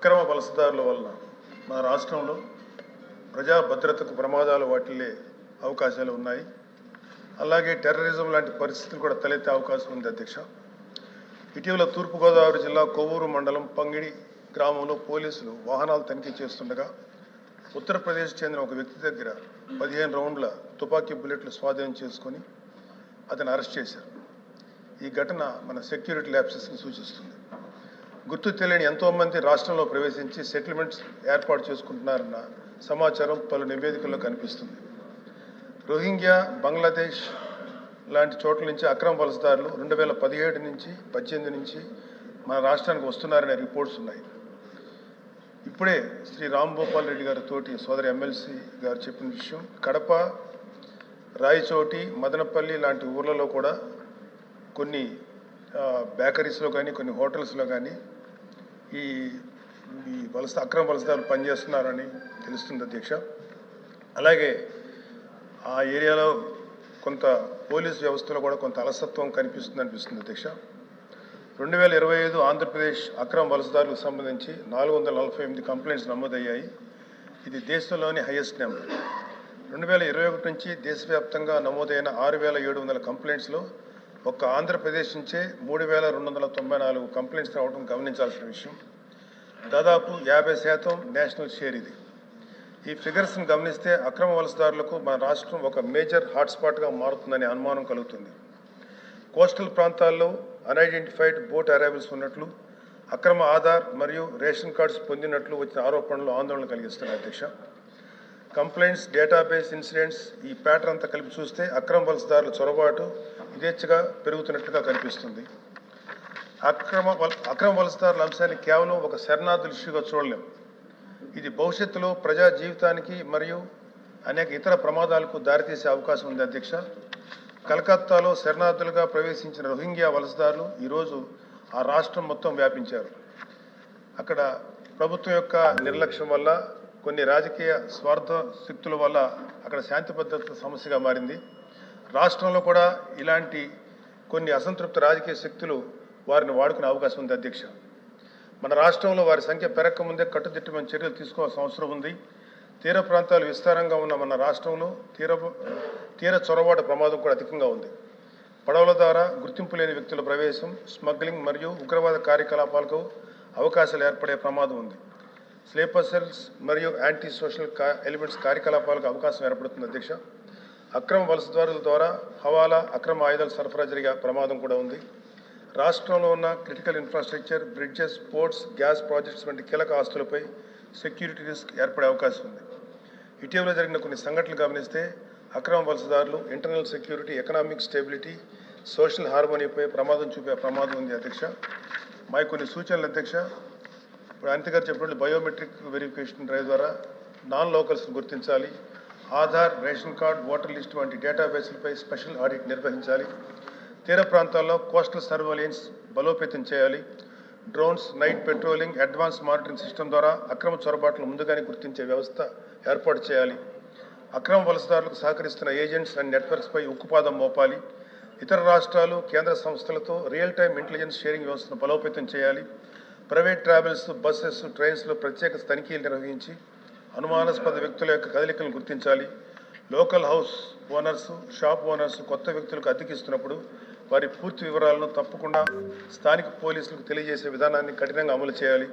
అక్రమ వలసదారుల వలన మన రాష్ట్రంలో ప్రజా భద్రతకు ప్రమాదాలు వాటిల్లే అవకాశాలు ఉన్నాయి. అలాగే టెర్రరిజం లాంటి పరిస్థితులు కూడా తలెత్తే అవకాశం ఉంది అధ్యక్ష. ఇటీవల తూర్పుగోదావరి జిల్లా కొవ్వూరు మండలం పంగిడి గ్రామంలో పోలీసులు వాహనాలు తనిఖీ చేస్తుండగా ఉత్తరప్రదేశ్ చెందిన ఒక వ్యక్తి దగ్గర 15 రౌండ్ల తుపాకీ బుల్లెట్లు స్వాధీనం చేసుకొని అతను అరెస్ట్ చేశారు. ఈ ఘటన మన సెక్యూరిటీ ల్యాప్సెస్ని సూచిస్తుంది. గుర్తు తెలియని ఎంతోమంది రాష్ట్రంలో ప్రవేశించి సెటిల్మెంట్స్ ఏర్పాటు చేసుకుంటున్నారన్న సమాచారం పలు నివేదికల్లో కనిపిస్తుంది. రోహింగ్యా, బంగ్లాదేశ్ లాంటి చోట్ల నుంచి అక్రమ వలసదారులు 2017 నుంచి 18 నుంచి మన రాష్ట్రానికి వస్తున్నారనే రిపోర్ట్స్ ఉన్నాయి. ఇప్పుడే శ్రీ రాంభూపాల్ రెడ్డి గారి తోటి సోదరి ఎమ్మెల్సీ గారు చెప్పిన విషయం, కడప, రాయచోటి, మదనపల్లి లాంటి ఊర్లలో కూడా కొన్ని బేకరీస్లో కానీ కొన్ని హోటల్స్లో కానీ ఈ అక్రమ వలసదారులు పనిచేస్తున్నారని తెలుస్తుంది అధ్యక్ష. అలాగే ఆ ఏరియాలో కొంత పోలీసు వ్యవస్థలో కూడా కొంత అలసత్వం అనిపిస్తుంది అధ్యక్ష. 2025 ఆంధ్రప్రదేశ్ అక్రమ వలసదారులకు సంబంధించి 448 కంప్లైంట్స్ నమోదయ్యాయి. ఇది దేశంలోని హైయెస్ట్ నెంబర్. 2021 నుంచి దేశవ్యాప్తంగా నమోదైన 6700 కంప్లైంట్స్లో ఒక్క ఆంధ్రప్రదేశ్ నుంచే 3294 కంప్లైంట్స్ రావడం గమనించాల్సిన విషయం. దాదాపు 50% నేషనల్ షేర్ ఇది. ఈ ఫిగర్స్ని గమనిస్తే అక్రమ వలసదారులకు మన రాష్ట్రం ఒక మేజర్ హాట్స్పాట్గా మారుతుందనే అనుమానం కలుగుతుంది. కోస్టల్ ప్రాంతాల్లో అన్ఐడెంటిఫైడ్ బోట్ అరైవల్స్ ఉన్నట్లు, అక్రమ ఆధార్ మరియు రేషన్ కార్డ్స్ పొందినట్లు వచ్చిన ఆరోపణలు ఆందోళన కలిగిస్తున్నాయి అధ్యక్ష. కంప్లైంట్స్, డేటాబేస్, ఇన్సిడెంట్స్ ఈ ప్యాటర్న్ అంతా కలిపి చూస్తే అక్రమ వలసదారుల చొరబాటు యథేచ్ఛగా పెరుగుతున్నట్లుగా కనిపిస్తుంది. అక్రమ వలసదారుల అంశాన్ని కేవలం ఒక శరణార్థుల ఇష్యూగా చూడలేం. ఇది భవిష్యత్తులో ప్రజా జీవితానికి మరియు అనేక ఇతర ప్రమాదాలకు దారితీసే అవకాశం ఉంది అధ్యక్ష. కలకత్తాలో శరణార్థులుగా ప్రవేశించిన రోహింగ్యా వలసదారులు ఈరోజు ఆ రాష్ట్రం మొత్తం వ్యాపించారు. అక్కడ ప్రభుత్వం యొక్క నిర్లక్ష్యం వల్ల, కొన్ని రాజకీయ స్వార్థ శక్తుల వల్ల అక్కడ శాంతి భద్రత సమస్యగా మారింది. రాష్ట్రంలో కూడా ఇలాంటి కొన్ని అసంతృప్త రాజకీయ శక్తులు వారిని వాడుకునే అవకాశం ఉంది అధ్యక్ష. మన రాష్ట్రంలో వారి సంఖ్య పెరగకముందే కట్టుదిట్టమైన చర్యలు తీసుకోవాల్సిన అవసరం ఉంది. తీర ప్రాంతాలు విస్తారంగా ఉన్న మన రాష్ట్రంలో తీర చొరబాటు ప్రమాదం కూడా అధికంగా ఉంది. పడవల ద్వారా గుర్తింపు లేని వ్యక్తుల ప్రవేశం, స్మగ్లింగ్ మరియు ఉగ్రవాద కార్యకలాపాలకు అవకాశాలు ఏర్పడే ప్రమాదం ఉంది. స్లీపర్ సెల్స్ మరియు యాంటీ సోషల్ ఎలిమెంట్స్ కార్యకలాపాలకు అవకాశం ఏర్పడుతుంది అధ్యక్ష. అక్రమ వలసదారుల ద్వారా హవాలా, అక్రమ ఆయుధాల సరఫరా జరిగే ప్రమాదం కూడా ఉంది. రాష్ట్రంలో ఉన్న critical infrastructure, bridges, ports, gas projects వంటి కీలక ఆస్తులపై సెక్యూరిటీ రిస్క్ ఏర్పడే అవకాశం ఉంది. ఇటీవల జరిగిన కొన్ని సంఘటనలు గమనిస్తే అక్రమ వలసదారులు internal security, economic stability, social హార్మోనీపై ప్రమాదం చూపే ప్రమాదం ఉంది అధ్యక్ష. మాకు కొన్ని సూచనలు అధ్యక్ష. ఇప్పుడు అనిత గారు చెప్పినట్లు బయోమెట్రిక్ వెరిఫికేషన్ డ్రైవ్ ద్వారా నాన్ లోకల్స్ను గుర్తించాలి. Aadhaar, ration card, voter list వంటి డేటాబేస్లపై స్పెషల్ ఆడిట్ నిర్వహించాలి. తీర ప్రాంతాల్లో కోస్టల్ సర్వేలెన్స్ బలోపేతం చేయాలి. Drones, night patrolling, advance monitoring system ద్వారా అక్రమ చొరబాట్లను ముందుగానే గుర్తించే వ్యవస్థ ఏర్పాటు చేయాలి. అక్రమ వలసదారులకు సహకరిస్తున్న ఏజెంట్స్ అండ్ నెట్వర్క్స్పై ఉక్కుపాదం మోపాలి. ఇతర రాష్ట్రాలు, కేంద్ర సంస్థలతో రియల్ టైమ్ ఇంటెలిజెన్స్ షేరింగ్ వ్యవస్థను బలోపేతం చేయాలి. ప్రైవేట్ ట్రావెల్స్, బస్సెస్, ట్రైన్స్లో ప్రత్యేక తనిఖీలు నిర్వహించి అనుమానాస్పద వ్యక్తుల యొక్క కదలికలను గుర్తించాలి. Local house owners, shop owners కొత్త వ్యక్తులకు అద్దెకిస్తున్నప్పుడు వారి పూర్తి వివరాలను తప్పకుండా స్థానిక పోలీసులకు తెలియజేసే విధానాన్ని కఠినంగా అమలు చేయాలి.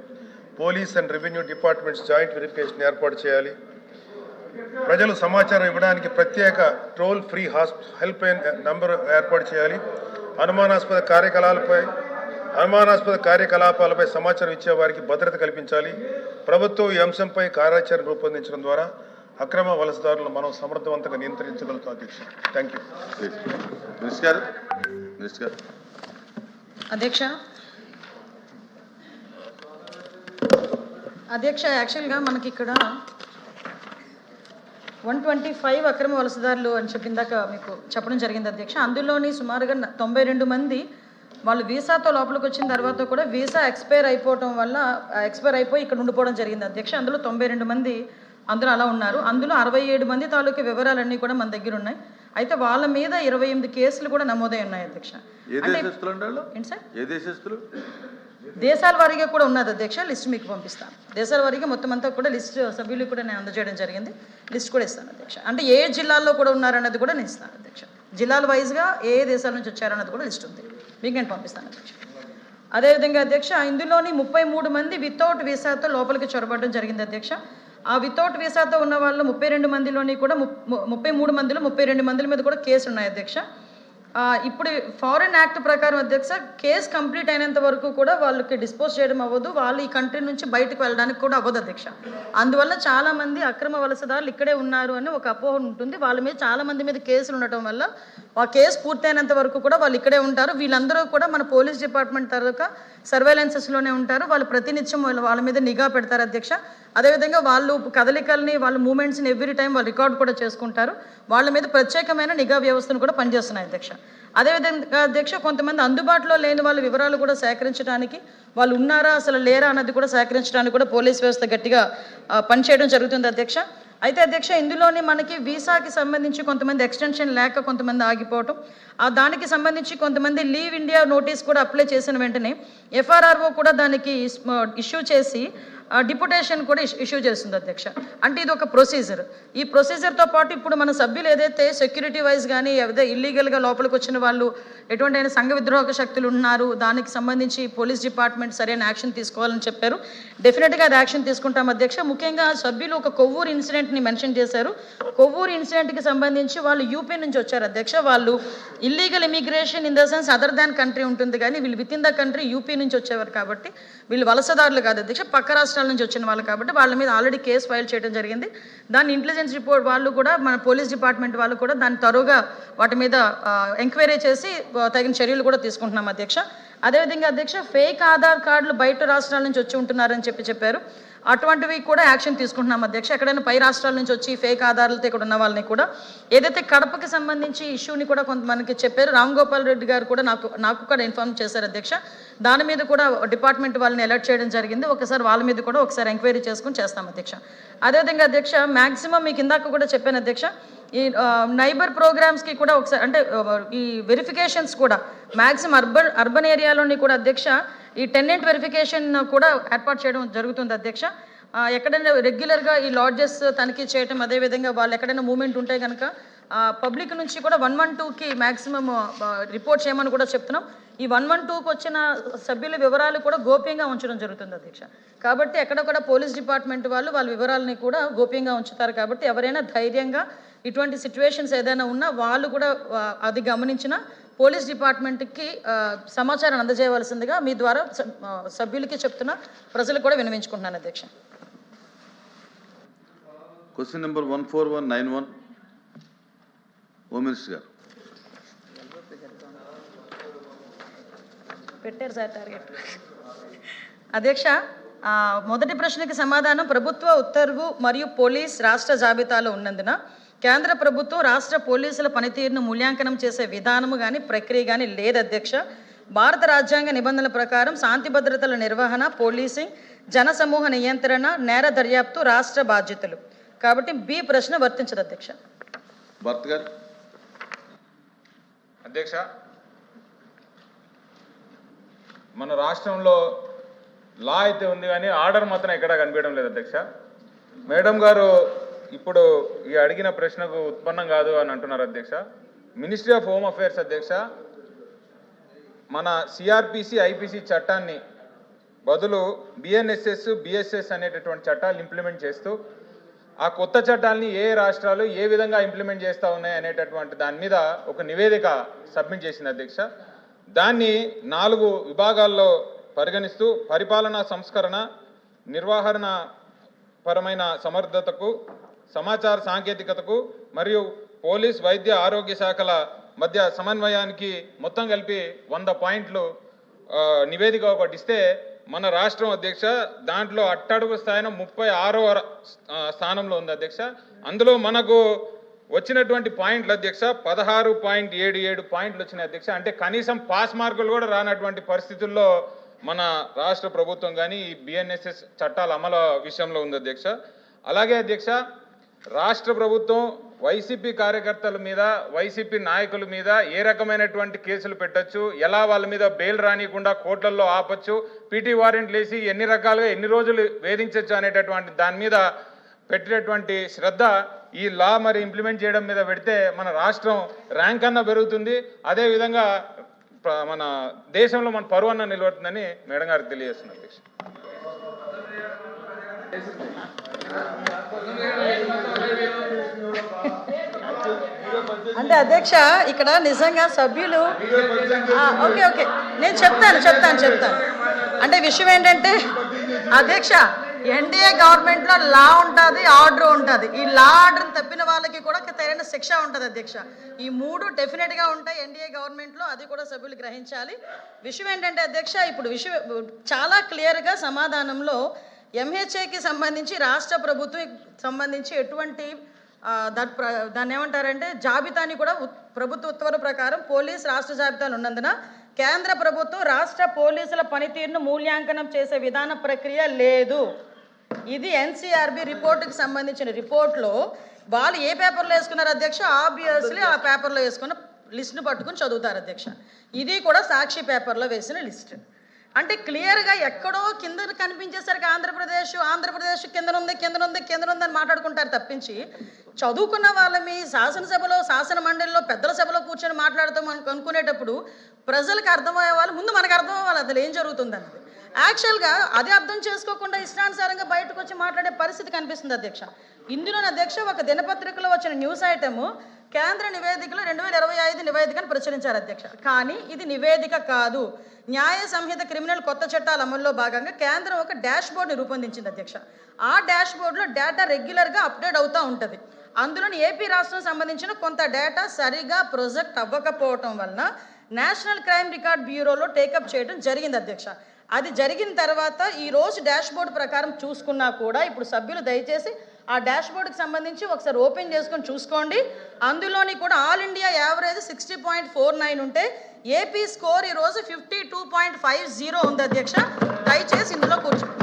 Police and revenue departments joint verification ఏర్పాటు చేయాలి. ప్రజలు సమాచారం ఇవ్వడానికి ప్రత్యేక toll free helpline number ఏర్పాటు చేయాలి. అనుమానాస్పద కార్యకలాపాలపై సమాచారం ఇచ్చే వారికి భద్రత కల్పించాలి. ప్రభుత్వం ఈ అంశంపై కార్యాచరణ రూపొందించడం ద్వారా అక్రమ వలసదారులను మనం సమర్థవంతంగా నియంత్రించగలుగుతాం అధ్యక్ష. Thank you. అధ్యక్ష యాక్చువల్గా మనకి ఇక్కడ 125 అక్రమ వలసదారులు అని చెప్పిందాక మీకు చెప్పడం జరిగింది అధ్యక్ష. అందులోని సుమారుగా 92 మంది వాళ్ళు వీసాతో లోపలికి వచ్చిన తర్వాత కూడా వీసా ఎక్స్పైర్ అయిపోయి ఇక్కడ ఉండిపోవడం జరిగింది అధ్యక్ష. అందులో 92 మంది అందులో అలా ఉన్నారు. అందులో 67 మంది తాలూకు వివరాలన్నీ కూడా మన దగ్గర ఉన్నాయి. అయితే వాళ్ళ మీద 28 కేసులు కూడా నమోదై ఉన్నాయి అధ్యక్ష. దేశాల వారీగా కూడా ఉన్నది అధ్యక్ష, లిస్ట్ మీకు పంపిస్తాను. దేశాల వారీగా మొత్తం అంతా కూడా లిస్ట్ సభ్యులు కూడా నేను అందజేయడం జరిగింది. లిస్ట్ కూడా ఇస్తాను అధ్యక్ష. అంటే ఏ జిల్లాల్లో కూడా ఉన్నారన్నది కూడా నేను ఇస్తాను అధ్యక్ష. జిల్లాల వైజ్గా ఏ దేశాల నుంచి వచ్చారన్నది కూడా లిస్ట్ ఉంది, మీకు నేను పంపిస్తాను అధ్యక్ష. అదేవిధంగా అధ్యక్ష, ఇందులోని 33 మంది వితౌట్ వీసాతో లోపలికి చొరబడడం జరిగింది అధ్యక్ష. ఆ వితౌట్ వీసాతో ఉన్న వాళ్ళు 32 మందిలోని కూడా 33 మందిలో 32 మందిల మీద కూడా కేసులు ఉన్నాయి అధ్యక్ష. ఇప్పుడు ఫారెన్ యాక్ట్ ప్రకారం అధ్యక్ష, కేసు కంప్లీట్ అయినంత వరకు కూడా వాళ్ళకి డిస్పోజ్ చేయడం అవ్వదు, వాళ్ళు ఈ కంట్రీ నుంచి బయటకు వెళ్ళడానికి కూడా అవ్వదు అధ్యక్ష. అందువల్ల చాలామంది అక్రమ వలసదారులు ఇక్కడే ఉన్నారు అని ఒక అపోహ ఉంటుంది. వాళ్ళ మీద చాలామంది మీద కేసులు ఉండటం వల్ల ఆ కేసు పూర్తయినంత వరకు కూడా వాళ్ళు ఇక్కడే ఉంటారు. వీళ్ళందరూ కూడా మన పోలీస్ డిపార్ట్మెంట్ తరఫున సర్వేలెన్సెస్లోనే ఉంటారు. వాళ్ళు ప్రతినిత్యం వాళ్ళ మీద నిఘా పెడతారు అధ్యక్ష. అదేవిధంగా వాళ్ళు కదలికల్ని, వాళ్ళ మూమెంట్స్ని ఎవ్రీ టైం వాళ్ళు రికార్డ్ కూడా చేసుకుంటారు. వాళ్ళ మీద ప్రత్యేకమైన నిఘా వ్యవస్థను కూడా పనిచేస్తున్నాయి అధ్యక్ష. అదేవిధంగా అధ్యక్ష, కొంతమంది అందుబాటులో లేని వాళ్ళ వివరాలు కూడా సేకరించడానికి, వాళ్ళు ఉన్నారా అసలు లేరా అన్నది కూడా సేకరించడానికి కూడా పోలీస్ వ్యవస్థ గట్టిగా పనిచేయడం జరుగుతుంది అధ్యక్ష. అయితే అధ్యక్ష, ఇందులోని మనకి వీసాకి సంబంధించి కొంతమంది ఎక్స్టెన్షన్ లేక కొంతమంది ఆగిపోవటం, దానికి సంబంధించి కొంతమంది లీవ్ ఇండియా నోటీస్ కూడా అప్లై చేసిన వెంటనే FRRO కూడా దానికి ఇష్యూ చేసి డిప్యుటేషన్ కూడా ఇష్యూ చేస్తుంది అధ్యక్ష. అంటే ఇది ఒక ప్రొసీజర్. ఈ ప్రొసీజర్తో పాటు ఇప్పుడు మన సభ్యులు ఏదైతే సెక్యూరిటీ వైజ్ కానీ ఏదైతే ఇల్లీగల్గా లోపలికి వచ్చిన వాళ్ళు ఎటువంటి సంఘ విద్రోహక శక్తులు ఉన్నారు, దానికి సంబంధించి పోలీస్ డిపార్ట్మెంట్ సరైన యాక్షన్ తీసుకోవాలని చెప్పారు. డెఫినెట్గా అది యాక్షన్ తీసుకుంటాం అధ్యక్ష. ముఖ్యంగా సభ్యులు ఒక కొవ్వూరు ఇన్సిడెంట్ని మెన్షన్ చేశారు. కొవ్వూరు ఇన్సిడెంట్కి సంబంధించి వాళ్ళు యూపీ నుంచి వచ్చారు అధ్యక్ష. వాళ్ళు illegal immigration in the sense other than country ఉంటుంది, కానీ వీళ్ళు with in the country UP నుంచి వచ్చేవారు కాబట్టి వీళ్ళు వలసదారులు కాదు అధ్యక్ష, పక్క రాష్ట్రాల నుంచి వచ్చిన వాళ్ళు కాబట్టి వాళ్ళ మీద ఆల్రెడీ కేసు ఫైల్ చేయడం జరిగింది. దాని ఇంటెలిజెన్స్ రిపోర్ట్ వాళ్ళు కూడా, మన పోలీస్ డిపార్ట్మెంట్ వాళ్ళు కూడా దాన్ని తరువుగా వాటి మీద ఎంక్వైరీ చేసి తగిన చర్యలు కూడా తీసుకుంటున్నాం అధ్యక్ష. అదేవిధంగా అధ్యక్ష, ఫేక్ ఆధార్ కార్డులు బయట రాష్ట్రాల నుంచి వచ్చి ఉంటున్నారని చెప్పారు. అటువంటివి కూడా యాక్షన్ తీసుకుంటున్నాం అధ్యక్ష. ఎక్కడైనా పై రాష్ట్రాల నుంచి వచ్చి ఫేక్ ఆధారాలతో ఇక్కడ ఉన్న వాళ్ళని కూడా, ఏదైతే కడపకి సంబంధించి ఇష్యూని కూడా కొంత మనకి చెప్పారు, రామ్ గోపాల్ రెడ్డి గారు కూడా నాకు కూడా ఇన్ఫార్మ్ చేశారు అధ్యక్ష. దాని మీద కూడా డిపార్ట్మెంట్ వాళ్ళని అలర్ట్ చేయడం జరిగింది. ఒకసారి వాళ్ళ మీద కూడా ఒకసారి ఎంక్వైరీ చేసుకుని చేస్తాం అధ్యక్ష. అదేవిధంగా అధ్యక్ష, మ్యాక్సిమం మీకు ఇందాక కూడా చెప్పాను అధ్యక్ష, ఈ నైబర్ ప్రోగ్రామ్స్కి కూడా ఒకసారి అంటే ఈ వెరిఫికేషన్స్ కూడా మ్యాక్సిమం అర్బన్ ఏరియాలోని కూడా అధ్యక్ష ఈ టెనెంట్ వెరిఫికేషన్ కూడా ఏర్పాటు చేయడం జరుగుతుంది అధ్యక్ష. ఎక్కడైనా రెగ్యులర్గా ఈ లాడ్జెస్ తనిఖీ చేయటం, అదేవిధంగా వాళ్ళు ఎక్కడైనా మూవ్మెంట్ ఉంటే కనుక పబ్లిక్ నుంచి కూడా 112కి మ్యాక్సిమం రిపోర్ట్ చేయమని కూడా చెప్తున్నాం. ఈ 112కి వచ్చిన సభ్యుల వివరాలు కూడా గోప్యంగా ఉంచడం జరుగుతుంది అధ్యక్ష. కాబట్టి ఎక్కడొక్కడ పోలీస్ డిపార్ట్మెంట్ వాళ్ళు వాళ్ళ వివరాలని కూడా గోప్యంగా ఉంచుతారు. కాబట్టి ఎవరైనా ధైర్యంగా ఇటువంటి సిచ్యువేషన్స్ ఏదైనా ఉన్నా వాళ్ళు కూడా అది గమనించిన పోలీస్ డిపార్ట్మెంట్కి సమాచారం అందజేయవలసిందిగా మీ ద్వారా సభ్యులకి చెప్తున్నా, ప్రజలకు కూడా వినవించుకుంటున్నాను అధ్యక్ష. క్వశ్చన్ నెంబర్ 14191 హోమ్ మినిస్టర్ గారు పెట్టారు సార్ టార్గెట్. అధ్యక్ష, మొదటి ప్రశ్నకి సమాధానం, ప్రభుత్వ ఉత్తర్వు మరియు పోలీస్ రాష్ట్ర జాబితాలో ఉన్నందున కేంద్ర ప్రభుత్వం రాష్ట్ర పోలీసుల పనితీరును మూల్యాంకనం చేసే విధానము కానీ ప్రక్రియ కానీ లేదు అధ్యక్ష. భారత రాజ్యాంగ నిబంధనల ప్రకారం శాంతి భద్రతల నిర్వహణ, పోలీసింగ్, జనసమూహ నియంత్రణ, నేర దర్యాప్తు రాష్ట్ర బాధ్యతలు. కాబట్టి బి ప్రశ్న వర్తించదు అధ్యక్ష. భర్త్ గారు. అధ్యక్ష, మన రాష్ట్రంలో లా అయితే ఉంది కానీ ఆర్డర్ మాత్రం ఎక్కడా కనిపించడం లేదు అధ్యక్ష. మేడం గారు ఇప్పుడు ఈ అడిగిన ప్రశ్నకు ఉత్పన్నం కాదు అని అంటున్నారు అధ్యక్ష. మినిస్ట్రీ ఆఫ్ హోమ్ అఫేర్స్ అధ్యక్ష మన సిఆర్పిసి ఐపీసీ చట్టాన్ని బదులు బిఎన్ఎస్ఎస్ బిఎస్ఎస్ అనేటటువంటి చట్టాలు ఇంప్లిమెంట్ చేస్తూ ఆ కొత్త చట్టాలని ఏ రాష్ట్రాలు ఏ విధంగా ఇంప్లిమెంట్ చేస్తూ ఉన్నాయి అనేటటువంటి దాని మీద ఒక నివేదిక సబ్మిట్ చేసింది అధ్యక్ష. దాన్ని 4 విభాగాల్లో పరిగణిస్తూ పరిపాలనా సంస్కరణ, నిర్వహణ పరమైన సమర్థతకు, సమాచార సాంకేతికతకు మరియు పోలీస్, వైద్య, ఆరోగ్య శాఖల మధ్య సమన్వయానికి మొత్తం కలిపి 100 పాయింట్లు నివేదిక ఒకటి ఇస్తే మన రాష్ట్రం అధ్యక్ష దాంట్లో అట్టడుగు స్థాయిన 36వ స్థానంలో ఉంది అధ్యక్ష. అందులో మనకు వచ్చినటువంటి పాయింట్లు అధ్యక్ష 16.77 పాయింట్లు వచ్చినాయి అధ్యక్ష. అంటే కనీసం పాస్ మార్కులు కూడా రానటువంటి పరిస్థితుల్లో మన రాష్ట్ర ప్రభుత్వం కానీ ఈ బిఎన్ఎస్ఎస్ చట్టాల అమలు విషయంలో ఉంది అధ్యక్ష. అలాగే అధ్యక్ష రాష్ట్ర ప్రభుత్వం వైసీపీ కార్యకర్తల మీద, వైసీపీ నాయకుల మీద ఏ రకమైనటువంటి కేసులు పెట్టొచ్చు, ఎలా వాళ్ళ మీద బెయిల్ రానియకుండా కోర్టులలో ఆపచ్చు, పీటీ వారెంట్లు వేసి ఎన్ని రకాలుగా ఎన్ని రోజులు వేధించవచ్చు అనేటటువంటి దాని మీద పెట్టినటువంటి శ్రద్ధ ఈ లా మరి ఇంప్లిమెంట్ చేయడం మీద పెడితే మన రాష్ట్రం ర్యాంక్ అన్న పెరుగుతుంది, అదేవిధంగా మన దేశంలో మన పరువు అన్న నిలబడుతుందని మేడం గారికి తెలియజేస్తున్నారు అధ్యక్ష. అంటే అధ్యక్ష ఇక్కడ నిజంగా సభ్యులు ఓకే ఓకే నేను చెప్తాను అంటే విషయం ఏంటంటే అధ్యక్ష ఎన్డీఏ గవర్నమెంట్లో లా ఉంటుంది, ఆర్డర్ ఉంటుంది. ఈ లా ఆర్డర్ని తప్పిన వాళ్ళకి కూడా తగిన శిక్ష ఉంటుంది అధ్యక్ష. ఈ మూడు డెఫినెట్గా ఉంటాయి ఎన్డీఏ గవర్నమెంట్లో, అది కూడా సభ్యులు గ్రహించాలి. విషయం ఏంటంటే అధ్యక్ష ఇప్పుడు చాలా క్లియర్గా సమాధానంలో ఎంహెచ్ఏకి సంబంధించి రాష్ట్ర ప్రభుత్వం సంబంధించి ఎటువంటి దాన్ని ఏమంటారంటే జాబితాని కూడా ప్రభుత్వ ఉత్తర్వుల ప్రకారం పోలీస్ రాష్ట్ర జాబితాలు ఉన్నందున కేంద్ర ప్రభుత్వం రాష్ట్ర పోలీసుల పనితీరును మూల్యాంకనం చేసే విధాన ప్రక్రియ లేదు. ఇది ఎన్సీఆర్బీ రిపోర్టుకి సంబంధించిన రిపోర్ట్లో వాళ్ళు ఏ పేపర్లో వేసుకున్నారు అధ్యక్ష, ఆబ్వియస్లీ ఆ పేపర్లో వేసుకున్న లిస్ట్ను పట్టుకుని చదువుతారు అధ్యక్ష. ఇది కూడా సాక్షి పేపర్లో వేసిన లిస్ట్. అంటే క్లియర్గా ఎక్కడో కింద కనిపించేసరికి ఆంధ్రప్రదేశ్ కింద ఉంది అని మాట్లాడుకుంటారు తప్పించి చదువుకున్న వాళ్ళని శాసనసభలో, శాసన మండలిలో, పెద్దల సభలో కూర్చొని మాట్లాడుతాం అనుకునేటప్పుడు ప్రజలకు అర్థమయ్యే వాళ్ళు ముందు మనకు అర్థం అవ్వాలి అసలు ఏం జరుగుతుందన్నది. యాక్చువల్గా అది అర్థం చేసుకోకుండా ఇష్టానుసారంగా బయటకు వచ్చి మాట్లాడే పరిస్థితి కనిపిస్తుంది అధ్యక్ష. ఇందులోని అధ్యక్ష ఒక దినపత్రికలో వచ్చిన న్యూస్ ఐటమ్ కేంద్ర నివేదికలో 2025 నివేదికను ప్రచురించారు అధ్యక్ష. కానీ ఇది నివేదిక కాదు. న్యాయ సంహిత క్రిమినల్ కొత్త చట్టాల అమల్లో భాగంగా కేంద్రం ఒక డాష్ బోర్డ్ని రూపొందించింది అధ్యక్ష. ఆ డాష్ బోర్డులో డేటా రెగ్యులర్గా అప్డేట్ అవుతూ ఉంటుంది. అందులోని ఏపీ రాష్ట్రం సంబంధించిన కొంత డేటా సరిగా ప్రొజెక్ట్ అవ్వకపోవటం వలన నేషనల్ క్రైమ్ రికార్డ్ బ్యూరోలో టేకప్ చేయడం జరిగింది అధ్యక్ష. అది జరిగిన తర్వాత ఈరోజు డాష్ బోర్డు ప్రకారం చూసుకున్నా కూడా ఇప్పుడు సభ్యులు దయచేసి ఆ డాష్ బోర్డుకి సంబంధించి ఒకసారి ఓపెన్ చేసుకొని చూసుకోండి. అందులోని కూడా ఆల్ ఇండియా యావరేజ్ 60.49 ఉంటే ఏపీ స్కోర్ ఈరోజు 52.50 ఉంది అధ్యక్ష. దయచేసి ఇందులో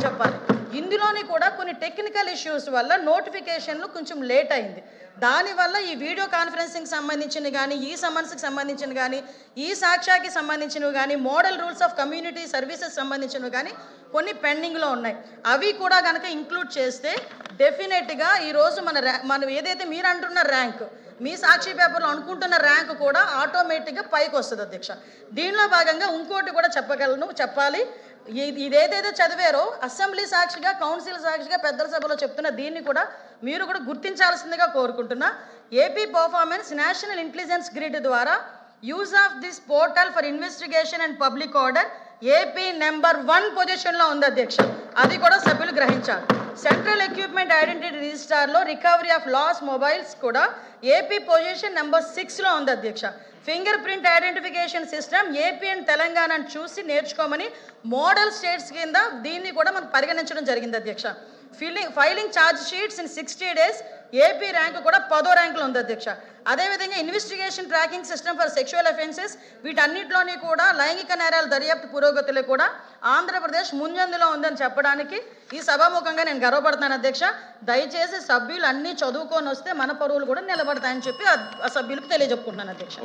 చెప్పాలి. ఇందులోని కూడా కొన్ని టెక్నికల్ ఇష్యూస్ వల్ల నోటిఫికేషన్లు కొంచెం లేట్ అయింది. దానివల్ల ఈ వీడియో కాన్ఫరెన్సింగ్ సంబంధించినవి కానీ, ఈ సమన్స్కి సంబంధించినవి కానీ, ఈ సాక్ష్యాకి సంబంధించినవి కానీ, model rules of community services సంబంధించినవి కానీ కొన్ని పెండింగ్లో ఉన్నాయి. అవి కూడా కనుక ఇంక్లూడ్ చేస్తే డెఫినెట్గా ఈరోజు మనం ఏదైతే మీరు అంటున్న ర్యాంక్, మీ సాక్షి పేపర్లో అనుకుంటున్న ర్యాంక్ కూడా ఆటోమేటిక్గా పైకి వస్తుంది అధ్యక్ష. దీనిలో భాగంగా ఇంకోటి కూడా చెప్పాలి. ఇదేదైతే చదివారో అసెంబ్లీ సాక్షిగా, కౌన్సిల్ సాక్షిగా, పెద్దల సభలో చెప్తున్న దీన్ని కూడా మీరు కూడా గుర్తించాల్సిందిగా కోరుకుంటున్నా. AP performance national intelligence grid ద్వారా use of this portal for investigation and public order AP number 1 పొజిషన్లో ఉంది అధ్యక్ష. అది కూడా సభ్యులు గ్రహించాలి. సెంట్రల్ ఎక్విప్మెంట్ ఐడెంటిటీ రిజిస్టార్లో రికవరీ ఆఫ్ లాస్ మొబైల్స్ కూడా ఏపీ పొజిషన్ నెంబర్ 6లో ఉంది అధ్యక్ష. Finger print identification system AP and తెలంగాణను చూసి నేర్చుకోమని మోడల్ స్టేట్స్ కింద దీన్ని కూడా మనం పరిగణించడం జరిగింది అధ్యక్ష. Filing charge sheets in 60 days AP rank కూడా 10వ ర్యాంకులో ఉంది అధ్యక్ష. అదేవిధంగా investigation tracking system for sexual offences వీటన్నిటిలోని కూడా లైంగిక నేరాల దర్యాప్తు పురోగతిలో కూడా ఆంధ్రప్రదేశ్ ముంజందులో ఉందని చెప్పడానికి ఈ సభాముఖంగా నేను గర్వపడుతున్నాను అధ్యక్ష. దయచేసి సభ్యులు అన్నీ చదువుకొని వస్తే మన పరువులు కూడా నిలబడతాయని చెప్పి ఆ సభ్యులకు తెలియజెప్పుకుంటున్నాను అధ్యక్ష.